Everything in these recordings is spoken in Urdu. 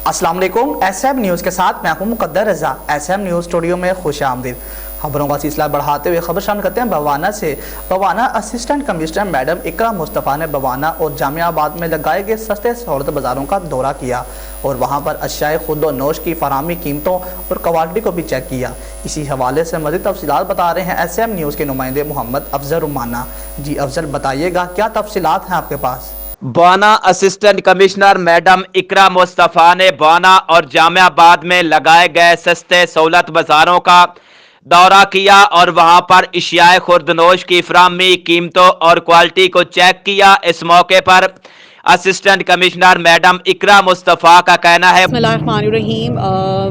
السلام علیکم، ایس ایم نیوز کے ساتھ میں ہوں مقدر رضا۔ ایس ایم نیوز اسٹوڈیو میں خوش آمدید۔ خبروں کا سلسلہ بڑھاتے ہوئے خبر شامل کرتے ہیں بھوآنہ سے۔ بھوآنہ اسسٹنٹ کمشنر میڈم اقرا مصطفی نے بھوآنہ اور جامعہ آباد میں لگائے گئے سستے سہولت بازاروں کا دورہ کیا اور وہاں پر اشیاء خود و نوش کی فراہمی قیمتوں اور کوالٹی کو بھی چیک کیا۔ اسی حوالے سے مزید تفصیلات بتا رہے ہیں ایس ایم نیوز کے نمائندے محمد افضل رمانہ۔ جی افضل، بتائیے گا کیا تفصیلات ہیں آپ کے پاس؟ بھوآنہ اسسٹنٹ کمشنر میڈم اقرا مصطفی نے بھوآنہ اور جامعہ آباد میں لگائے گئے سستے سہولت بازاروں کا دورہ کیا اور وہاں پر اشیاء خوردنوش کی فراہمی قیمتوں اور کوالٹی کو چیک کیا۔ اس موقع پر اسسٹنٹ کمشنر میڈم اقرا مصطفی کا کہنا ہے بسم اللہ الرحمن الرحیم۔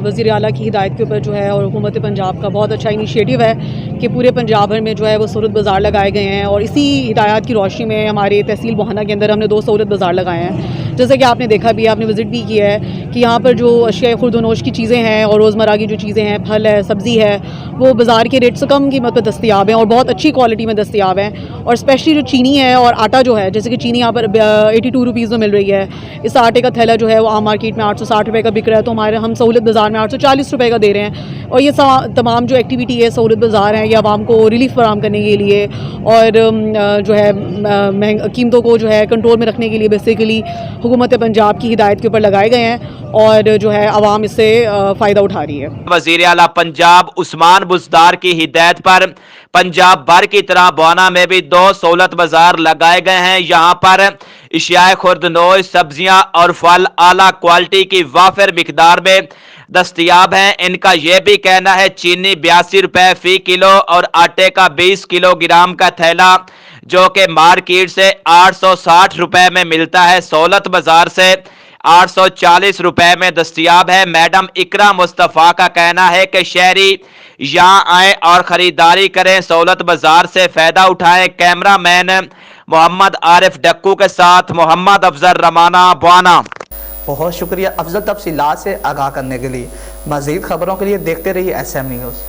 وزیر اعلیٰ کی ہدایت کے اوپر جو ہے اور حکومت پنجاب کا بہت اچھا انیشیٹو ہے کہ پورے پنجاب بھر میں جو ہے وہ سہولت بازار لگائے گئے ہیں، اور اسی ہدایات کی روشنی میں ہمارے تحصیل بھوآنہ کے اندر ہم نے 2 سہولت بازار لگائے ہیں۔ جیسے کہ آپ نے دیکھا بھی، آپ نے وزٹ بھی کیا ہے کہ یہاں پر جو اشیاء خورد و نوش کی چیزیں ہیں اور روزمرہ کی جو چیزیں ہیں، پھل ہے، سبزی ہے، وہ بازار کے ریٹ سے کم قیمت پہ دستیاب ہیں اور بہت اچھی کوالٹی میں دستیاب ہیں۔ اور اسپیشلی جو چینی ہے اور آٹا جو ہے، جیسے کہ چینی یہاں پر 82 روپیز میں مل رہی ہے۔ اس آٹے کا تھیلا جو ہے وہ عام مارکیٹ میں 860 روپے کا بک رہا ہے، تو ہم سہولت بازار میں 840 روپے کا دے رہے ہیں۔ اور یہ تمام جو ایکٹیویٹی ہے سہولت بازار ہیں، یہ عوام کو ریلیف فراہم کرنے کے لیے اور جو ہے قیمتوں کو جو ہے کنٹرول میں رکھنے کے لیے بیسیکلی حکومت پنجاب کی ہدایت کے اوپر لگائے گئے ہیں، اور جو ہے عوام اس سے فائدہ اٹھا رہی ہے۔ وزیر اعلیٰ پنجاب عثمان بزدار کی ہدایت پر پنجاب بھر کی طرح بھوآنہ میں بھی 2 سہولت بازار لگائے گئے ہیں۔ یہاں پر اشیاء خوردنوش، سبزیاں اور پھل اعلیٰ کوالٹی کی وافر مقدار میں دستیاب ہیں۔ ان کا یہ بھی کہنا ہے چینی 82 روپے فی کلو اور آٹے کا 20 کلو گرام کا تھیلا جو کہ مارکیٹ سے 860 روپے میں ملتا ہے، سہولت بازار سے 840 روپے میں دستیاب ہے۔ میڈم اقرا مصطفی کا کہنا ہے کہ شہری یہاں آئیں اور خریداری کریں، سہولت بازار سے فائدہ اٹھائیں۔ کیمرہ مین محمد عارف ڈکو کے ساتھ محمد افضل رمانہ، بھوآنہ۔ بہت شکریہ افضل، تفصیلات سے آگاہ کرنے کے لیے۔ مزید خبروں کے لیے دیکھتے رہیے ایس ایم نیوز۔